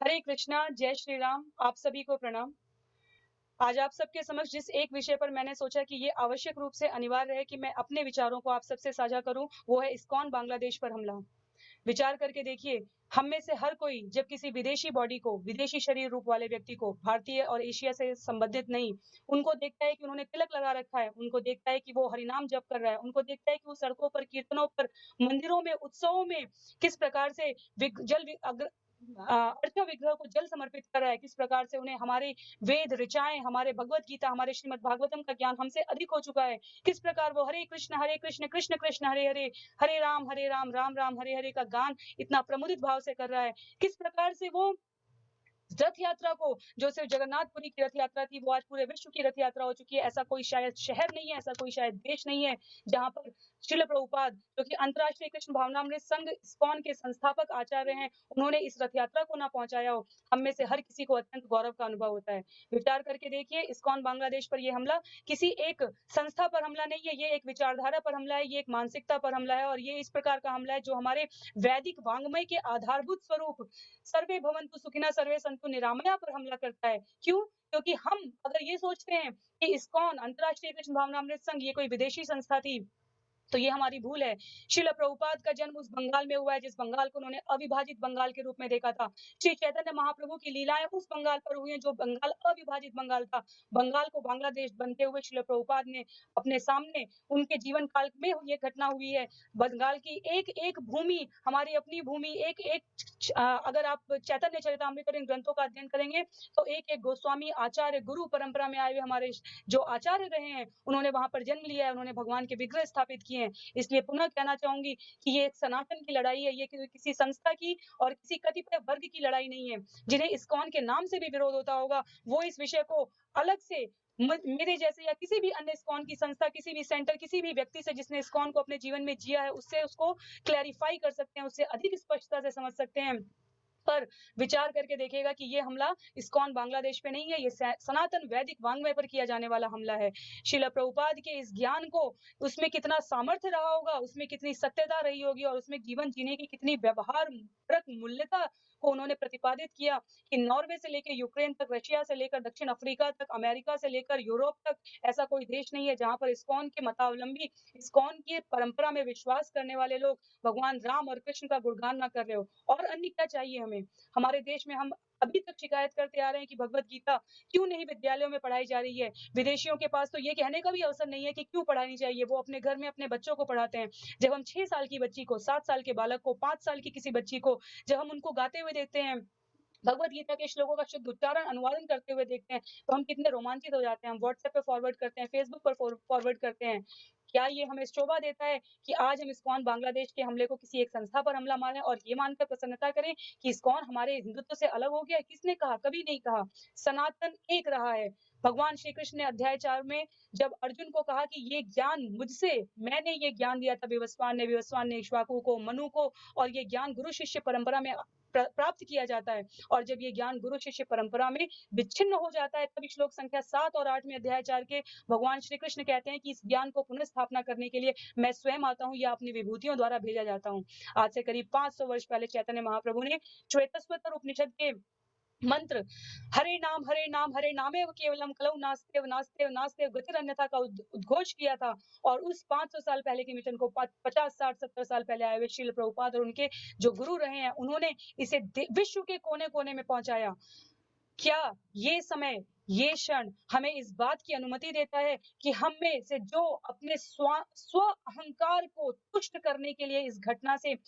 हरे कृष्णा, जय श्री राम, आप सभी को प्रणाम। आज आप सबके समक्ष जिस एक विषय पर मैंने सोचा कि ये आवश्यक रूप से अनिवार्य है कि मैं अपने विचारों को आप सबसे साझा करूं, वो है इस्कॉन बांग्लादेश पर हमला। विचार करके देखिए, हम में से हर कोई जब किसी विदेशी बॉडी को, विदेशी शरीर रूप वाले व्यक्ति को, भारतीय और एशिया से संबंधित नहीं, उनको देखता है कि उन्होंने तिलक लगा रखा है, उनको देखता है कि वो हरिनाम जप कर रहा है, उनको देखता है कि वो सड़कों पर, कीर्तनों पर, मंदिरों में, उत्सवों में किस प्रकार से अर्चा विग्रह को जल समर्पित कर रहा है, किस प्रकार से उन्हें हमारे वेद ऋचाएँ, हमारे भगवत गीता, हमारे श्रीमद् भागवतम का ज्ञान हमसे अधिक हो चुका है। किस प्रकार वो हरे कृष्ण, कृष्ण कृष्ण हरे हरे, हरे राम, राम राम हरे हरे का गान इतना प्रमुदित भाव से कर रहा है। किस प्रकार से वो रथ यात्रा को, जो सिर्फ जगन्नाथपुरी की रथ यात्रा थी, वो आज पूरे विश्व की रथ यात्रा हो चुकी है। ऐसा कोई शायद शहर नहीं है, ऐसा कोई शायद देश नहीं है, जहाँ पर श्रील प्रभुपाद, जो कि अंतर्राष्ट्रीय कृष्ण भावनामृत संघ इस्कॉन के संस्थापक आचार्य हैं, उन्होंने इस रथ यात्रा को ना पहुंचाया हो। हम में से हर किसी को अत्यंत गौरव का अनुभव होता है। विचार करके देखिए, इस्कॉन बांग्लादेश पर यह हमला किसी एक संस्था पर हमला नहीं है, ये एक विचारधारा पर हमला है, ये एक मानसिकता पर हमला है, और ये इस प्रकार का हमला है जो हमारे वैदिक वांग्मय के आधारभूत स्वरूप सर्वे भवन्तु सुखिनः सर्वे सन्तु निरामया पर हमला करता है। क्यों? क्योंकि हम अगर ये सोचते हैं कि इस्कॉन अंतर्राष्ट्रीय कृष्ण भावनामृत संघ ये कोई विदेशी संस्था थी, तो ये हमारी भूल है। श्रील प्रभुपाद का जन्म उस बंगाल में हुआ है जिस बंगाल को उन्होंने अविभाजित बंगाल के रूप में देखा था। श्री चैतन्य महाप्रभु की लीलाएं उस बंगाल पर हुई हैं जो बंगाल अविभाजित बंगाल था। बंगाल को बांग्लादेश बनते हुए श्रील प्रभुपाद ने अपने सामने, उनके जीवन काल में ये घटना हुई है। बंगाल की एक-एक भूमि, हमारी अपनी भूमि, एक-एक अगर आप चैतन्य चरितामृत और इन ग्रंथों का अध्ययन करेंगे, तो एक-एक गोस्वामी, आचार्य, गुरु परंपरा में आए हुए हमारे जो आचार्य रहे हैं, उन्होंने वहां पर जन्म लिया है, उन्होंने भगवान के विग्रह स्थापित किए हैं। इसलिए पुनः कहना चाहूंगी कि ये एक सनातन की लड़ाई है, ये किसी संस्था की और किसी कतिपय वर्ग की लड़ाई नहीं है। जिन्हें इस्कॉन के नाम से भी विरोध होता होगा, वो इस विषय को अलग से मेरे जैसे या किसी भी अन्य इस्कॉन की संस्था, किसी भी सेंटर, किसी भी व्यक्ति से जिसने इस्कॉन को अपने जीवन में जिया है, उससे उसको क्लैरिफाई कर सकते हैं, उससे अधिक स्पष्टता से समझ सकते हैं। पर विचार करके देखिएगा कि ये हमला इस्कॉन बांग्लादेश पे नहीं है, ये सनातन वैदिक वांग्मय पर किया जाने वाला हमला है। श्रील प्रभुपाद के इस ज्ञान को, उसमें कितना सामर्थ्य रहा होगा, उसमें कितनी सत्यता रही होगी और उसमें जीवन जीने की कितनी व्यवहारपरक मूल्यता को उन्होंने प्रतिपादित किया कि नॉर्वे से लेकर यूक्रेन तक, रशिया से लेकर दक्षिण अफ्रीका तक, अमेरिका से लेकर यूरोप तक ऐसा कोई देश नहीं है जहां पर इस्कॉन के मतावलंबी, इस्कॉन की परंपरा में विश्वास करने वाले लोग भगवान राम और कृष्ण का गुणगान ना कर रहे हो। और अन्य क्या चाहिए हमें? हमारे देश में हम अभी तक शिकायत करते आ रहे हैं कि भगवत गीता क्यों नहीं विद्यालयों में पढ़ाई जा रही है। विदेशियों के पास तो ये कहने का भी अवसर नहीं है कि क्यों पढ़ानी चाहिए, वो अपने घर में अपने बच्चों को पढ़ाते हैं। जब हम 6 साल की बच्ची को, 7 साल के बालक को, 5 साल की किसी बच्ची को जब हम उनको गाते हुए देखते हैं, भगवत गीता के श्लोकों का शुद्ध उच्चारण, अनुवादन करते हुए देखते हैं, तो हम कितने रोमांचित हो जाते हैं। हम व्हाट्सएप पे फॉरवर्ड करते हैं, फेसबुक पर फॉरवर्ड करते हैं। क्या ये हमें शोभा देता है कि आज हम इस्कॉन बांग्लादेश के हमले को किसी एक संस्था पर हमला मारें और ये मानकर प्रसन्नता करें कि इस्कॉन हमारे हिंदुत्व से अलग हो गया? किसने कहा? कभी नहीं कहा। सनातन एक रहा है। भगवान श्री कृष्ण ने अध्याय 4 में जब अर्जुन को कहा कि ये ज्ञान मुझसे, मैंने ये ज्ञान दिया था विवस्वान ने इक्ष्वाकु को, मनु को, और ये ज्ञान गुरु शिष्य परंपरा में प्राप्त किया जाता है। और जब ये ज्ञान गुरु शिष्य परंपरा में विच्छिन्न हो जाता है, तभी श्लोक संख्या 7 और 8 में अध्याय 4 के भगवान श्री कृष्ण कहते हैं कि इस ज्ञान को पुनः स्थापना करने के लिए मैं स्वयं आता हूँ या अपनी विभूतियों द्वारा भेजा जाता हूँ। आज से करीब 500 वर्ष पहले चैतन्य महाप्रभु ने श्वेतस्वतर उपनिषद के मंत्र हरे नाम हरे नामेव केवलम कलौ नास्तेव नास्तेव नास्तेव गतिरन्यथा का उद्घोष किया था। और उस 500 साल पहले के मिशन को 50 60 70 साल पहले आए हुए श्रील प्रभुपाद और उनके जो गुरु रहे हैं, उन्होंने इसे विश्व के कोने कोने में पहुंचाया। क्या ये समय, ये क्षण हमें इस बात की अनुमति देता है कि हम में से जो अपने स्व अहंकार को तुष्ट करने के लिए इस घटना से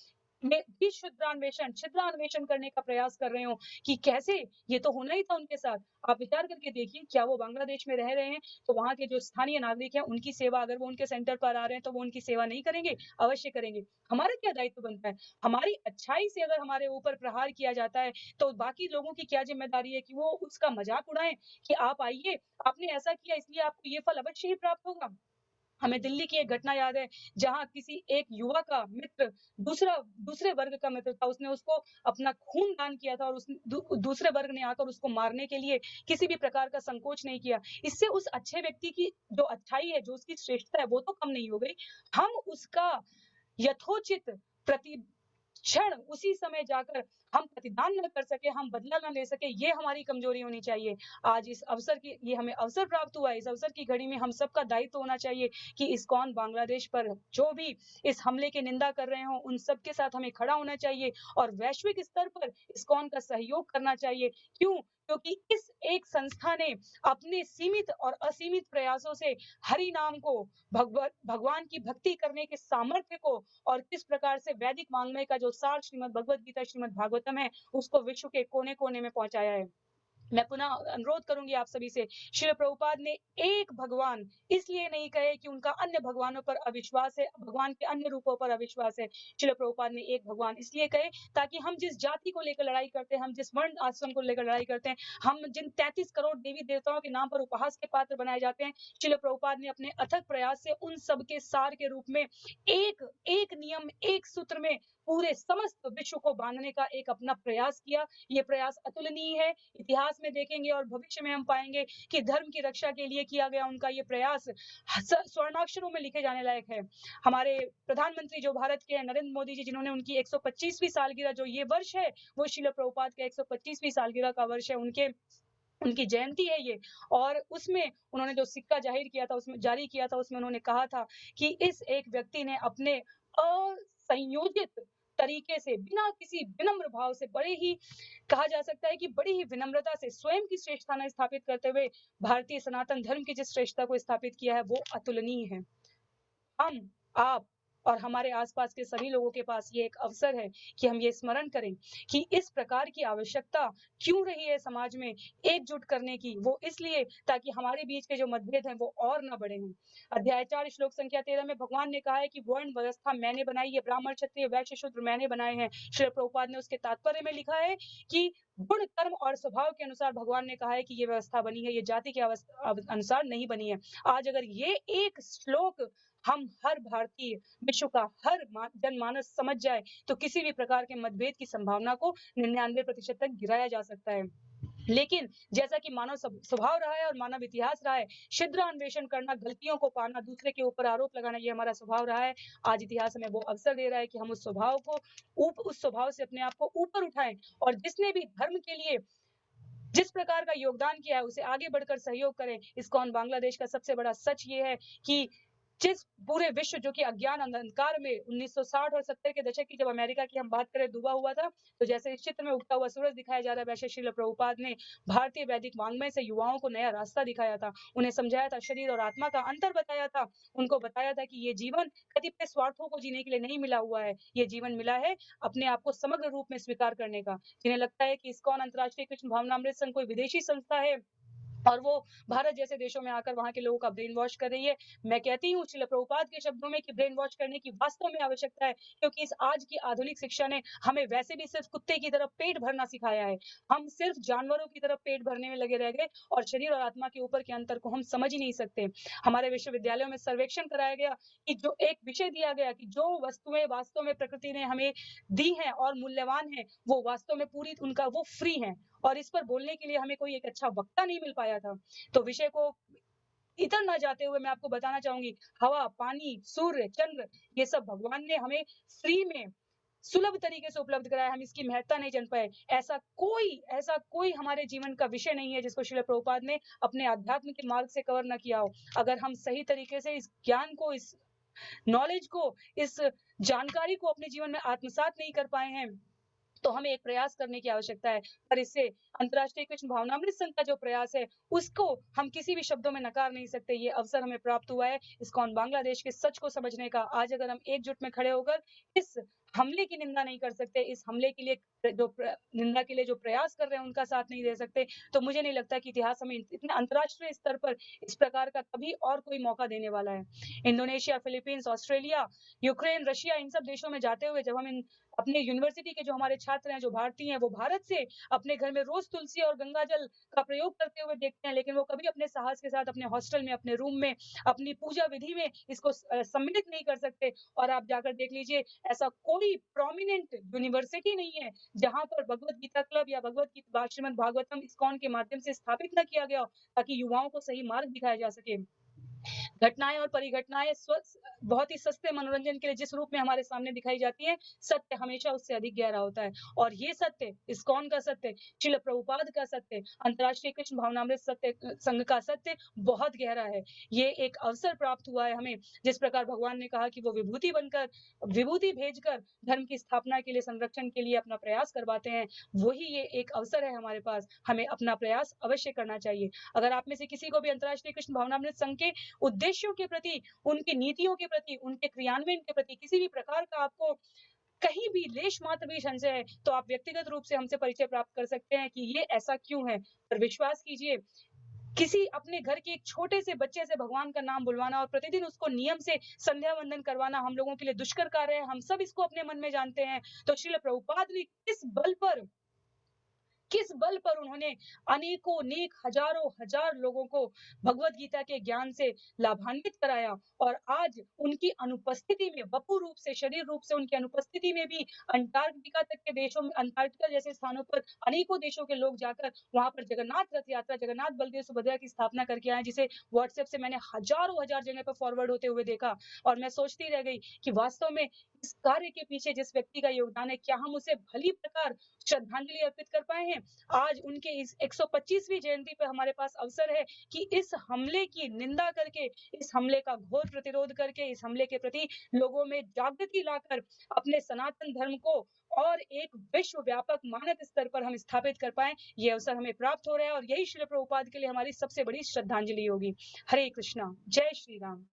में भी छिद्रान्वेषण करने का प्रयास कर रहे हो कि कैसे ये तो होना ही था उनके साथ। आप विचार करके देखिए, क्या वो बांग्लादेश में रह रहे हैं तो वहां के जो स्थानीय नागरिक हैं उनकी सेवा, अगर वो उनके सेंटर पर आ रहे हैं तो वो उनकी सेवा नहीं करेंगे? अवश्य करेंगे। हमारा क्या दायित्व बनता है? हमारी अच्छाई से अगर हमारे ऊपर प्रहार किया जाता है, तो बाकी लोगों की क्या जिम्मेदारी है कि वो उसका मजाक उड़ाएं कि आप आइए, आपने ऐसा किया इसलिए आपको ये फल अवश्य ही प्राप्त होगा। हमें दिल्ली की एक घटना याद है, जहाँ किसी एक युवा का मित्र दूसरे वर्ग का मित्र था, उसने उसको अपना खून दान किया था और दूसरे वर्ग ने आकर उसको मारने के लिए किसी भी प्रकार का संकोच नहीं किया। इससे उस अच्छे व्यक्ति की जो अच्छाई है, जो उसकी श्रेष्ठता है, वो तो कम नहीं हो गई। हम उसका यथोचित प्रति क्षण उसी समय जाकर हम प्रतिदान न कर सके, हम बदला न ले सके, ये हमारी कमजोरी होनी चाहिए। आज इस अवसर की ये हमें अवसर प्राप्त हुआ है, इस अवसर की घड़ी में हम सबका दायित्व होना चाहिए कि इस्कॉन बांग्लादेश पर जो भी इस हमले की निंदा कर रहे हों, उन सब के साथ हमें खड़ा होना चाहिए और वैश्विक स्तर पर इस्कॉन का सहयोग करना चाहिए। क्यों? क्योंकि इस एक संस्था ने अपने सीमित और असीमित प्रयासों से हरि नाम को, भगवान की भक्ति करने के सामर्थ्य को और किस प्रकार से वैदिक वाङ्मय का जो सार श्रीमद् भगवत गीता, श्रीमद् भागवतम है, उसको विश्व के कोने-कोने में पहुँचाया है। मैं पुनः अनुरोध करूँगी आप सभी से, श्रील प्रभुपाद ने एक भगवान इसलिए नहीं कहे कि उनका अन्य भगवानों पर अविश्वास है, भगवान के अन्य रूपों पर अविश्वास है। श्रील प्रभुपाद ने एक भगवान इसलिए कहे ताकि हम जिस जाति को लेकर लड़ाई करते हैं, हम जिस वर्ण आश्रम को लेकर लड़ाई करते हैं, हम जिन 33 करोड़ देवी-देवताओं के नाम पर उपहास के पात्र बनाए जाते हैं, श्रील प्रभुपाद ने अपने अथक प्रयास से उन सब के सार के रूप में एक एक नियम, एक सूत्र में पूरे समस्त विश्व को बाँधने का एक अपना प्रयास किया। ये प्रयास अतुलनीय है। इतिहास में देखेंगे और भविष्य में हम पाएँगे कि धर्म की रक्षा के लिए किया गया उनका ये प्रयास स्वर्णाक्षरों में लिखे जाने लायक है। हमारे प्रधानमंत्री जो भारत के हैं, नरेंद्र मोदी जी, जिन्होंने उनकी 125वीं सालगिरह जो ये वर्ष है, वो श्रील प्रभुपाद का 125वीं सालगिरह का वर्ष है। उनकी जयंती है ये और उसमें उन्होंने जो सिक्का जारी किया था, उसमें उन्होंने कहा था कि इस एक व्यक्ति ने अपने असंयोजित तरीके से, बिना किसी विनम्र भाव से, बड़े ही कहा जा सकता है कि बड़ी ही विनम्रता से स्वयं की श्रेष्ठता न स्थापित करते हुए भारतीय सनातन धर्म की जिस श्रेष्ठता को स्थापित किया है, वो अतुलनीय है। हम, आप और हमारे आसपास के सभी लोगों के पास ये एक अवसर है कि हम ये स्मरण करें कि इस प्रकार की आवश्यकता क्यों रही है समाज में एकजुट करने की। वो इसलिए ताकि हमारे बीच के जो मतभेद हैं वो और ना बढ़े हों। अध्याय 4 श्लोक संख्या 13 में भगवान ने कहा है कि वर्ण व्यवस्था मैंने बनाई है, ब्राह्मण, क्षत्रिय, वैश्य, शूद्र मैंने बनाए हैं। श्रील प्रभुपाद ने उसके तात्पर्य में लिखा है कि गुण, कर्म और स्वभाव के अनुसार भगवान ने कहा है कि ये व्यवस्था बनी है, ये जाति के अनुसार नहीं बनी है। आज अगर ये एक श्लोक हम हर भारतीय, विश्व का हर जनमानस समझ जाए, तो किसी भी प्रकार के मतभेद की संभावना को 99% तक गिराया जा सकता है। लेकिन जैसा कि मानव स्वभाव रहा है और मानव इतिहास रहा है, छिद्र अन्वेषण करना, गलतियों को पाना, दूसरे के ऊपर आरोप लगाना, ये हमारा स्वभाव रहा है। आज इतिहास हमें वो अवसर दे रहा है कि हम उस स्वभाव से अपने आप को ऊपर उठाएं और जिसने भी धर्म के लिए जिस प्रकार का योगदान किया है, उसे आगे बढ़कर सहयोग करें। इस्कॉन बांग्लादेश का सबसे बड़ा सच ये है कि जिस पूरे विश्व जो कि अज्ञान अंधकार में 1960 और 70 के दशक की जब अमेरिका की हम बात करें डूबा हुआ था, तो जैसे इस चित्र में उगता हुआ सूरज दिखाया जा रहा है, वैसे श्रील प्रभुपाद ने भारतीय वैदिक वाङ्मय से युवाओं को नया रास्ता दिखाया था। उन्हें समझाया था, शरीर और आत्मा का अंतर बताया था। उनको बताया था कि ये जीवन कतिपय स्वार्थों को जीने के लिए नहीं मिला हुआ है। ये जीवन मिला है अपने आप को समग्र रूप में स्वीकार करने का। जिन्हें लगता है कि इस्कॉन अंतर्राष्ट्रीय कृष्ण भावनामृत संघ कोई विदेशी संस्था है और वो भारत जैसे देशों में आकर वहाँ के लोगों का ब्रेन वॉश कर रही है। मैं कहती हूँ श्रील प्रभुपाद के शब्दों में कि ब्रेन वॉश करने की वास्तव में आवश्यकता है, क्योंकि इस आज की आधुनिक शिक्षा ने हमें वैसे भी सिर्फ कुत्ते की तरफ पेट भरना सिखाया है। हम सिर्फ जानवरों की तरफ पेट भरने में लगे रह गए और शरीर और आत्मा के ऊपर के अंतर को हम समझ ही नहीं सकते। हमारे विश्वविद्यालयों में सर्वेक्षण कराया गया कि जो एक विषय दिया गया कि जो वस्तुएं वास्तव में प्रकृति ने हमें दी हैं और मूल्यवान है, वो वास्तव में पूरी उनका वो फ्री है और इस पर बोलने के लिए हमें कोई एक अच्छा वक्ता नहीं मिल पाया था। तो विषय को इधर ना जाते हुए मैं आपको बताना चाहूंगी, हवा, पानी, सूर्य, चंद्र, ये सब भगवान ने हमें फ्री में सुलभ तरीके से उपलब्ध कराया। हम इसकी महत्ता नहीं जान पाए। ऐसा कोई हमारे जीवन का विषय नहीं है जिसको श्रील प्रभुपाद ने अपने आध्यात्म के मार्ग से कवर न किया हो। अगर हम सही तरीके से इस ज्ञान को, इस नॉलेज को, इस जानकारी को अपने जीवन में आत्मसात नहीं कर पाए हैं, तो हमें एक प्रयास करने की आवश्यकता है। पर इससे अंतर्राष्ट्रीय कृष्ण भावनामृत संघ का जो प्रयास है, उसको हम किसी भी शब्दों में नकार नहीं सकते। ये अवसर हमें प्राप्त हुआ है इस्कॉन बांग्लादेश के सच को समझने का। आज अगर हम एकजुट में खड़े होकर इस हमले की निंदा नहीं कर सकते, इस हमले के लिए निंदा के लिए जो प्रयास कर रहे हैं उनका साथ नहीं दे सकते, तो मुझे नहीं लगता कि इतिहास हमें इतने अंतर्राष्ट्रीय स्तर पर इस प्रकार का कभी और कोई मौका देने वाला है। Indonesia, Philippines, Australia, Ukraine, Russia, इन सब देशों में जाते हुए जब हम अपने यूनिवर्सिटी के जो हमारे छात्र हैं, जो भारतीय हैं, वो भारत से अपने घर में रोज तुलसी और गंगा जल का प्रयोग करते हुए देखते हैं, लेकिन वो कभी अपने साहस के साथ अपने हॉस्टल में, अपने रूम में, अपनी पूजा विधि में इसको सम्मिलित नहीं कर सकते। और आप जाकर देख लीजिए, ऐसा कोई प्रोमिनेंट यूनिवर्सिटी नहीं है जहां पर भगवत गीता क्लब या भगवत गीता श्रीमद् भागवतम इस्कॉन के माध्यम से स्थापित न किया गया हो, ताकि युवाओं को सही मार्ग दिखाया जा सके। घटनाएँ और परिघटनाएँ बहुत ही सस्ते मनोरंजन के लिए जिस रूप में हमारे सामने दिखाई जाती हैं, सत्य हमेशा उससे अधिक गहरा होता है। और ये सत्य इस्कॉन का सत्य, श्रील प्रभुपाद का सत्य, अंतर्राष्ट्रीय कृष्ण भावनामृत संघ का सत्य बहुत गहरा है। ये एक अवसर प्राप्त हुआ है हमें, जिस प्रकार भगवान ने कहा कि वो विभूति भेजकर धर्म की स्थापना के लिए, संरक्षण के लिए अपना प्रयास करवाते हैं। वही ये एक अवसर है हमारे पास, हमें अपना प्रयास अवश्य करना चाहिए। अगर आप में से किसी को भी अंतर्राष्ट्रीय कृष्ण भावनामृत संघ के उद्देश्यों के प्रति, उनकी नीतियों के प्रति, उनके क्रियान्वयन के प्रति किसी भी प्रकार का आपको कहीं भी लेश मात्र भी संशय है, तो आप व्यक्तिगत रूप से हमसे परिचय प्राप्त कर सकते हैं कि ये ऐसा क्यों है। पर विश्वास कीजिए, किसी अपने घर के एक छोटे से बच्चे से भगवान का नाम बुलवाना और प्रतिदिन उसको नियम से संध्या वंदन करवाना हम लोगों के लिए दुष्कर कार्य है। हम सब इसको अपने मन में जानते हैं। तो श्रील प्रभुपाद ने किस बल पर उन्होंने अनेकों नेक हजारों हजार लोगों को भगवत गीता के ज्ञान से लाभान्वित कराया। और आज उनकी अनुपस्थिति में, वपु रूप से, शरीर रूप से उनकी अनुपस्थिति में भी अंटार्कटिका तक के देशों में, अंटार्कटिका जैसे स्थानों पर अनेकों देशों के लोग जाकर वहां पर जगन्नाथ रथ यात्रा, जगन्नाथ बलदेव सुभद्रा की स्थापना करके आए, जिसे व्हाट्सएप से मैंने हजारों हजार जगह पर फॉरवर्ड होते हुए देखा। और मैं सोचती रह गई कि वास्तव में इस कार्य के पीछे जिस व्यक्ति का योगदान है, क्या हम उसे भली प्रकार श्रद्धांजलि अर्पित कर पाए हैं? आज उनके इस 125वीं जयंती पे हमारे पास अवसर है कि इस हमले की निंदा करके, इस हमले का घोर प्रतिरोध करके, इस हमले के प्रति लोगों में जागृति लाकर अपने सनातन धर्म को और एक विश्व व्यापक मानक स्तर पर हम स्थापित कर पाएं। ये अवसर हमें प्राप्त हो रहा है और यही श्रील प्रभुपाद के लिए हमारी सबसे बड़ी श्रद्धांजलि होगी। हरे कृष्णा, जय श्री राम।